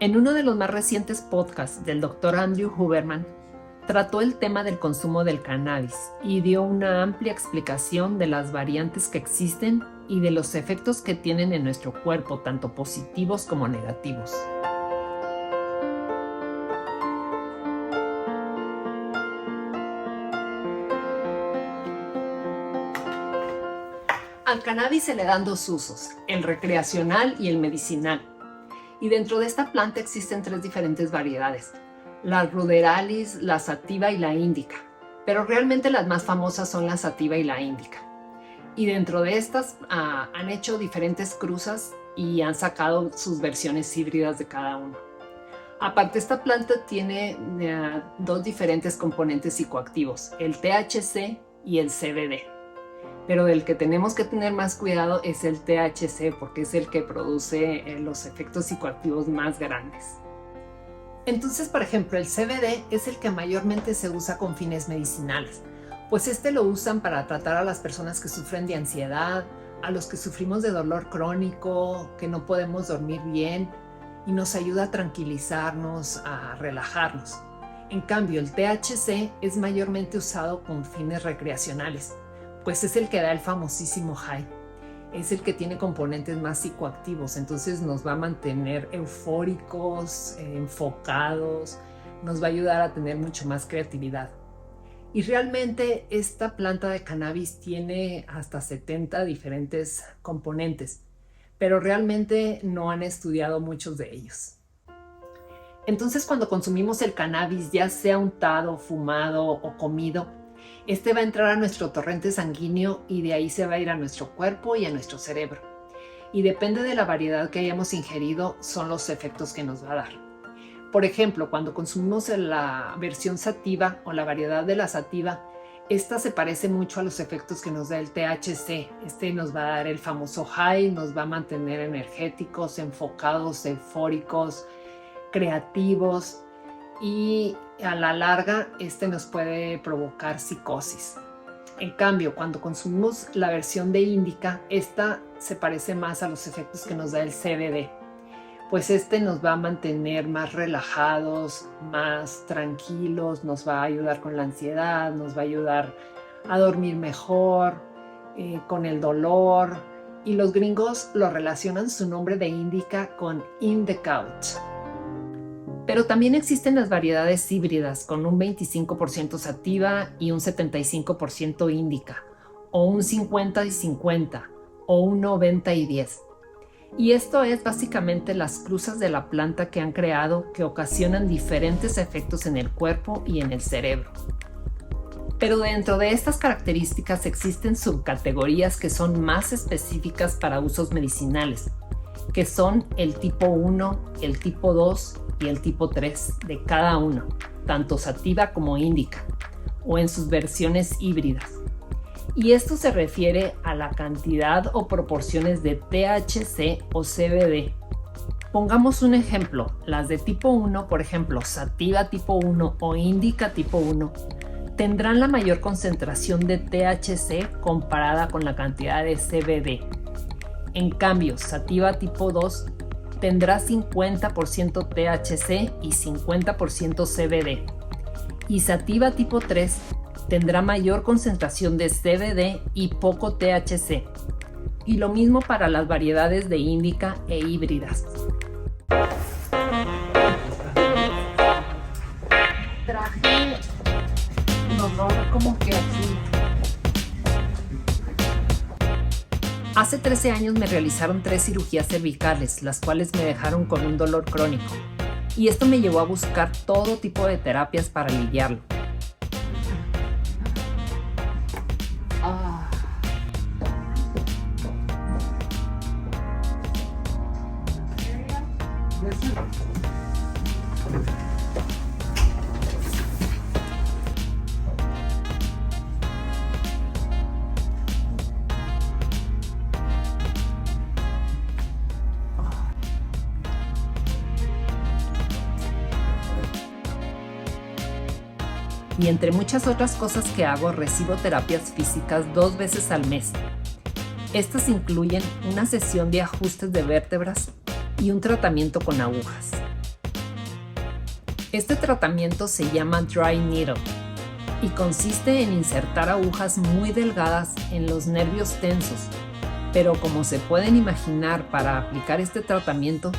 En uno de los más recientes podcasts del Dr. Andrew Huberman, trató el tema del consumo del cannabis y dio una amplia explicación de las variantes que existen y de los efectos que tienen en nuestro cuerpo, tanto positivos como negativos. Al cannabis se le dan dos usos, el recreacional y el medicinal. Y dentro de esta planta existen tres diferentes variedades, la ruderalis, la sativa y la índica. Pero realmente las más famosas son la sativa y la índica. Y dentro de estas han hecho diferentes cruzas y han sacado sus versiones híbridas de cada uno. Aparte, esta planta tiene dos diferentes componentes psicoactivos, el THC y el CBD. Pero del que tenemos que tener más cuidado es el THC porque es el que produce los efectos psicoactivos más grandes. Entonces, por ejemplo, el CBD es el que mayormente se usa con fines medicinales, pues este lo usan para tratar a las personas que sufren de ansiedad, a los que sufrimos de dolor crónico, que no podemos dormir bien y nos ayuda a tranquilizarnos, a relajarnos. En cambio, el THC es mayormente usado con fines recreacionales, pues es el que da el famosísimo high. Es el que tiene componentes más psicoactivos, entonces nos va a mantener eufóricos, enfocados, nos va a ayudar a tener mucho más creatividad. Y realmente esta planta de cannabis tiene hasta 70 diferentes componentes, pero realmente no han estudiado muchos de ellos. Entonces, cuando consumimos el cannabis, ya sea untado, fumado o comido, este va a entrar a nuestro torrente sanguíneo y de ahí se va a ir a nuestro cuerpo y a nuestro cerebro. Y depende de la variedad que hayamos ingerido, son los efectos que nos va a dar. Por ejemplo, cuando consumimos la versión sativa o la variedad de la sativa, esta se parece mucho a los efectos que nos da el THC. Este nos va a dar el famoso high, nos va a mantener energéticos, enfocados, eufóricos, creativos. Y a la larga este nos puede provocar psicosis. En cambio, cuando consumimos la versión de índica, esta se parece más a los efectos que nos da el CBD, pues este nos va a mantener más relajados, más tranquilos, nos va a ayudar con la ansiedad, nos va a ayudar a dormir mejor, con el dolor, y los gringos lo relacionan su nombre de índica con in the couch. Pero también existen las variedades híbridas con un 25% sativa y un 75% índica, o un 50 y 50, o un 90 y 10. Y esto es básicamente las cruzas de la planta que han creado que ocasionan diferentes efectos en el cuerpo y en el cerebro. Pero dentro de estas características existen subcategorías que son más específicas para usos medicinales, que son el tipo 1, el tipo 2 y el tipo 3 de cada uno, tanto sativa como índica, o en sus versiones híbridas. Y esto se refiere a la cantidad o proporciones de THC o CBD. Pongamos un ejemplo, las de tipo 1, por ejemplo, sativa tipo 1 o índica tipo 1, tendrán la mayor concentración de THC comparada con la cantidad de CBD. En cambio, sativa tipo 2 tendrá 50% THC y 50% CBD. Y sativa tipo 3 tendrá mayor concentración de CBD y poco THC. Y lo mismo para las variedades de índica e híbridas. Traje un olor como que así. Hace 13 años me realizaron 3 cirugías cervicales, las cuales me dejaron con un dolor crónico. Y esto me llevó a buscar todo tipo de terapias para aliviarlo. Y entre muchas otras cosas que hago, recibo terapias físicas 2 veces al mes. Estas incluyen una sesión de ajustes de vértebras y un tratamiento con agujas. Este tratamiento se llama Dry Needle y consiste en insertar agujas muy delgadas en los nervios tensos, pero como se pueden imaginar, para aplicar este tratamiento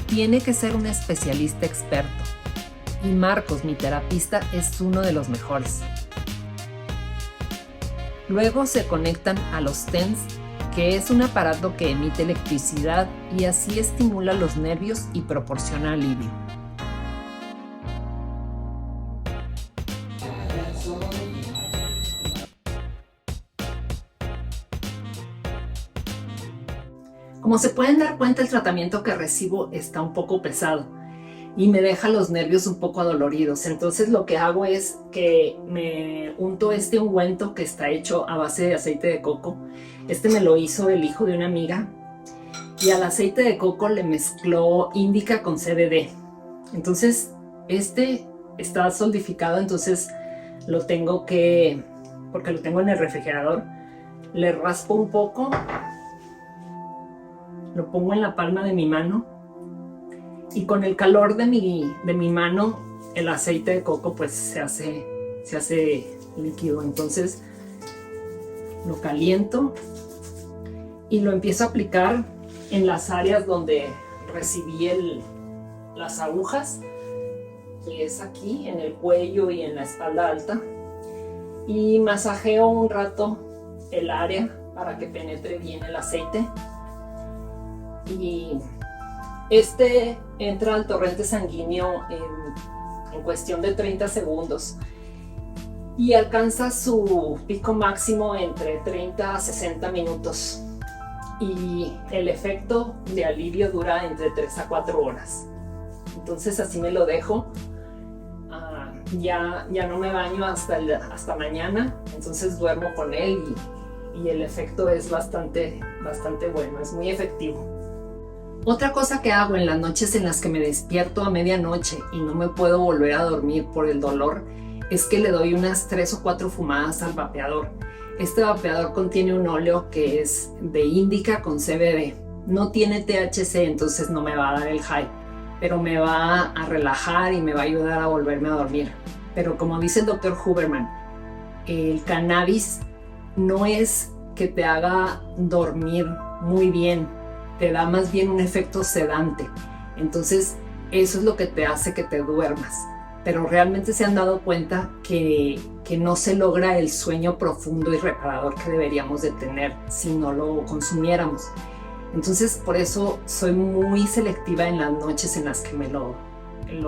tiene que ser un especialista experto, y Marcos, mi terapista, es uno de los mejores. Luego se conectan a los TENS, que es un aparato que emite electricidad y así estimula los nervios y proporciona alivio. Como se pueden dar cuenta, el tratamiento que recibo está un poco pesado y me deja los nervios un poco adoloridos. Entonces lo que hago es que me unto este ungüento que está hecho a base de aceite de coco. Este me lo hizo el hijo de una amiga y al aceite de coco le mezcló índica con CBD. Entonces este está solidificado, entonces lo tengo que, porque lo tengo en el refrigerador, le raspo un poco, lo pongo en la palma de mi mano y con el calor de mi mano el aceite de coco pues se hace líquido. Entonces lo caliento y lo empiezo a aplicar en las áreas donde recibí las agujas, que es aquí en el cuello y en la espalda alta, y masajeo un rato el área para que penetre bien el aceite. Y este entra al torrente sanguíneo en cuestión de 30 segundos y alcanza su pico máximo entre 30 a 60 minutos y el efecto de alivio dura entre 3 a 4 horas. Entonces así me lo dejo. Ya no me baño hasta mañana, entonces duermo con él y el efecto es bastante bueno, es muy efectivo. Otra cosa que hago en las noches en las que me despierto a medianoche y no me puedo volver a dormir por el dolor es que le doy unas 3 o 4 fumadas al vapeador. Este vapeador contiene un óleo que es de índica con CBD. No tiene THC, entonces no me va a dar el high, pero me va a relajar y me va a ayudar a volverme a dormir. Pero como dice el Dr. Huberman, el cannabis no es que te haga dormir muy bien, te da más bien un efecto sedante. Entonces eso es lo que te hace que te duermas. Pero realmente se han dado cuenta que no se logra el sueño profundo y reparador que deberíamos de tener si no lo consumiéramos. Entonces por eso soy muy selectiva en las noches en las que me lo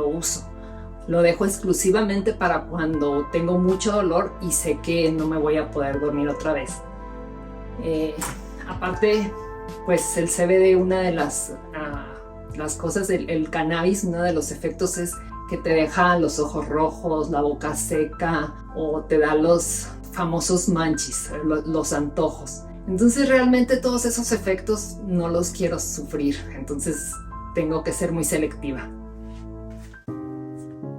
uso. Lo dejo exclusivamente para cuando tengo mucho dolor y sé que no me voy a poder dormir otra vez. Aparte, pues el CBD, una de las cosas, el cannabis, uno de los efectos es que te deja los ojos rojos, la boca seca o te da los famosos manchis, los antojos. Entonces realmente todos esos efectos no los quiero sufrir, entonces tengo que ser muy selectiva.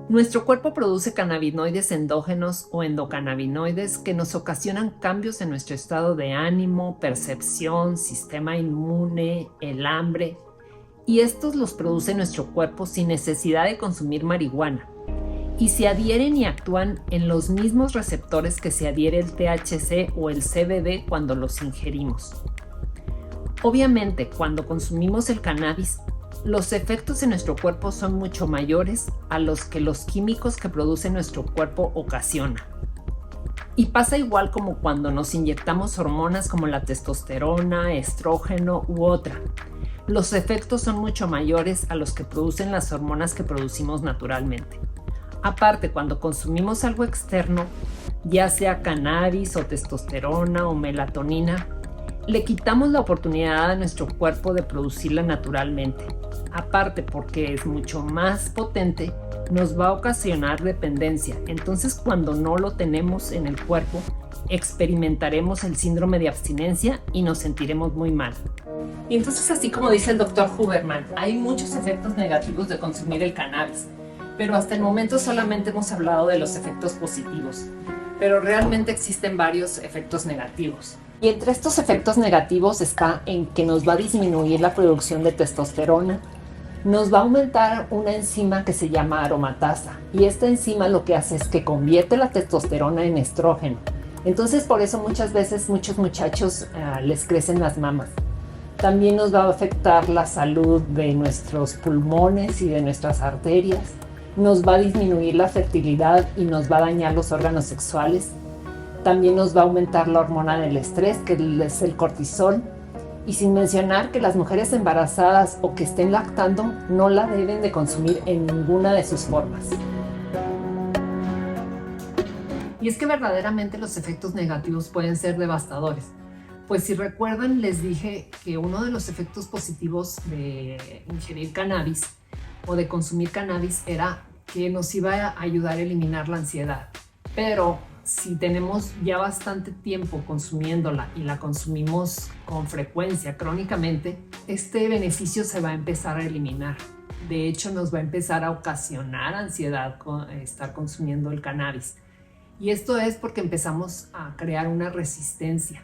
Nuestro cuerpo produce cannabinoides endógenos o endocannabinoides que nos ocasionan cambios en nuestro estado de ánimo, percepción, sistema inmune, el hambre, y estos los produce nuestro cuerpo sin necesidad de consumir marihuana, y se adhieren y actúan en los mismos receptores que se adhiere el THC o el CBD cuando los ingerimos. Obviamente, cuando consumimos el cannabis, los efectos en nuestro cuerpo son mucho mayores a los que los químicos que produce nuestro cuerpo ocasionan. Y pasa igual como cuando nos inyectamos hormonas como la testosterona, estrógeno u otra. Los efectos son mucho mayores a los que producen las hormonas que producimos naturalmente. Aparte, cuando consumimos algo externo, ya sea cannabis o testosterona o melatonina, le quitamos la oportunidad a nuestro cuerpo de producirla naturalmente. Aparte, porque es mucho más potente, nos va a ocasionar dependencia. Entonces, cuando no lo tenemos en el cuerpo, experimentaremos el síndrome de abstinencia y nos sentiremos muy mal. Y entonces, así como dice el Dr. Huberman, hay muchos efectos negativos de consumir el cannabis, pero hasta el momento solamente hemos hablado de los efectos positivos, pero realmente existen varios efectos negativos. Y entre estos efectos negativos está en que nos va a disminuir la producción de testosterona, nos va a aumentar una enzima que se llama aromatasa, y esta enzima lo que hace es que convierte la testosterona en estrógeno. Entonces por eso muchas veces muchos muchachos les crecen las mamas. También nos va a afectar la salud de nuestros pulmones y de nuestras arterias. Nos va a disminuir la fertilidad y nos va a dañar los órganos sexuales. También nos va a aumentar la hormona del estrés, que es el cortisol. Y sin mencionar que las mujeres embarazadas o que estén lactando no la deben de consumir en ninguna de sus formas. Y es que verdaderamente los efectos negativos pueden ser devastadores. Pues si recuerdan, les dije que uno de los efectos positivos de ingerir cannabis o de consumir cannabis era que nos iba a ayudar a eliminar la ansiedad. Pero si tenemos ya bastante tiempo consumiéndola y la consumimos con frecuencia, crónicamente, este beneficio se va a empezar a eliminar. De hecho, nos va a empezar a ocasionar ansiedad con estar consumiendo el cannabis. Y esto es porque empezamos a crear una resistencia.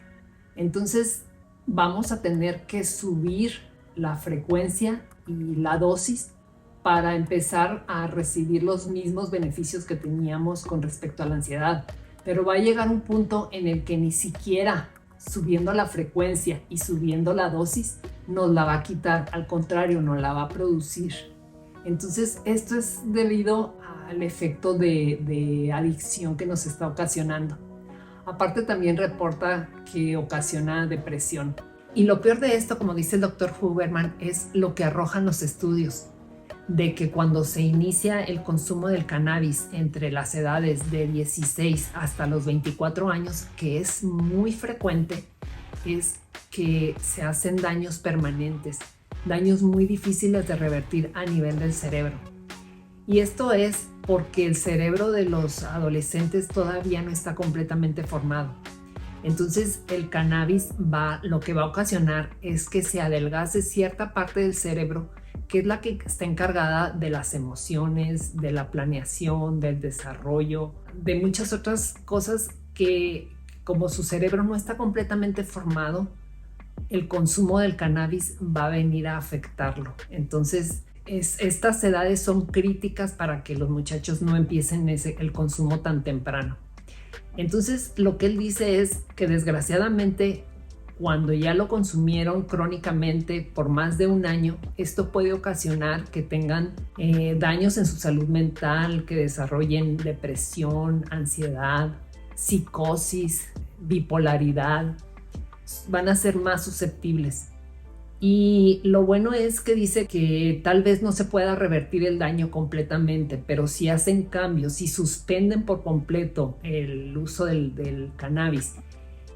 Entonces vamos a tener que subir la frecuencia y la dosis para empezar a recibir los mismos beneficios que teníamos con respecto a la ansiedad. Pero va a llegar un punto en el que ni siquiera subiendo la frecuencia y subiendo la dosis nos la va a quitar, al contrario, nos la va a producir. Entonces esto es debido al efecto de adicción que nos está ocasionando. Aparte también reporta que ocasiona depresión. Y lo peor de esto, como dice el Dr. Huberman, es lo que arrojan los estudios, de que cuando se inicia el consumo del cannabis entre las edades de 16 hasta los 24 años, que es muy frecuente, es que se hacen daños permanentes, daños muy difíciles de revertir a nivel del cerebro. Y esto es porque el cerebro de los adolescentes todavía no está completamente formado. Entonces el cannabis lo que va a ocasionar es que se adelgace cierta parte del cerebro, que es la que está encargada de las emociones, de la planeación, del desarrollo, de muchas otras cosas que, como su cerebro no está completamente formado, el consumo del cannabis va a venir a afectarlo. Entonces estas edades son críticas para que los muchachos no empiecen el consumo tan temprano. Entonces lo que él dice es que desgraciadamente cuando ya lo consumieron crónicamente por más de un año, esto puede ocasionar que tengan daños en su salud mental, que desarrollen depresión, ansiedad, psicosis, bipolaridad. Van a ser más susceptibles. Y lo bueno es que dice que tal vez no se pueda revertir el daño completamente, pero si hacen cambios, si suspenden por completo el uso del cannabis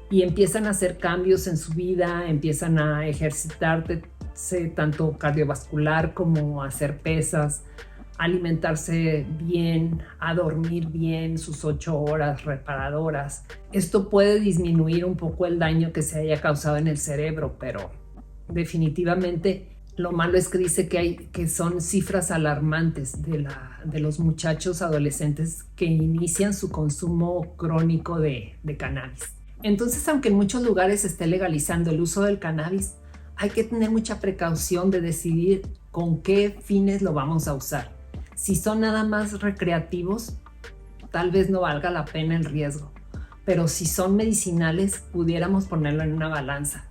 y empiezan a hacer cambios en su vida, empiezan a ejercitarse tanto cardiovascular como a hacer pesas, a alimentarse bien, a dormir bien sus 8 horas reparadoras. Esto puede disminuir un poco el daño que se haya causado en el cerebro, pero definitivamente lo malo es que dice que son cifras alarmantes de los muchachos adolescentes que inician su consumo crónico de cannabis. Entonces, aunque en muchos lugares se esté legalizando el uso del cannabis, hay que tener mucha precaución de decidir con qué fines lo vamos a usar. Si son nada más recreativos, tal vez no valga la pena el riesgo, pero si son medicinales, pudiéramos ponerlo en una balanza.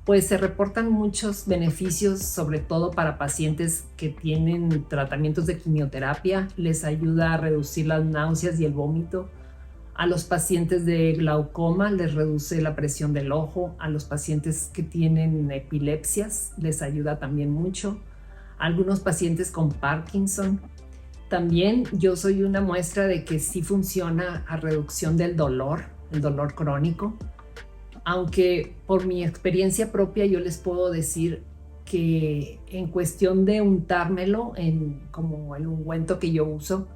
Pues se reportan muchos beneficios, sobre todo para pacientes que tienen tratamientos de quimioterapia, les ayuda a reducir las náuseas y el vómito. A los pacientes de glaucoma les reduce la presión del ojo, a los pacientes que tienen epilepsias les ayuda también mucho, a algunos pacientes con Parkinson. También yo soy una muestra de que sí funciona a reducción del dolor, el dolor crónico, aunque por mi experiencia propia yo les puedo decir que en cuestión de untármelo como el ungüento que yo uso,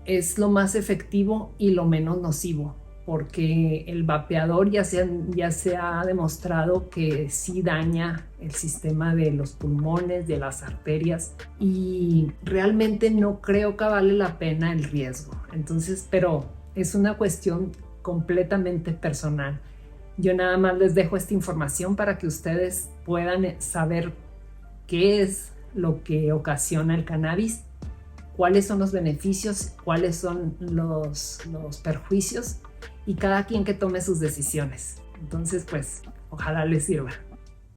es lo más efectivo y lo menos nocivo, porque el vapeador ya se ha demostrado que sí daña el sistema de los pulmones, de las arterias, y realmente no creo que vale la pena el riesgo. Entonces, pero es una cuestión completamente personal. Yo nada más les dejo esta información para que ustedes puedan saber qué es lo que ocasiona el cannabis, cuáles son los beneficios, cuáles son los perjuicios, y cada quien que tome sus decisiones. Entonces, pues, ojalá les sirva.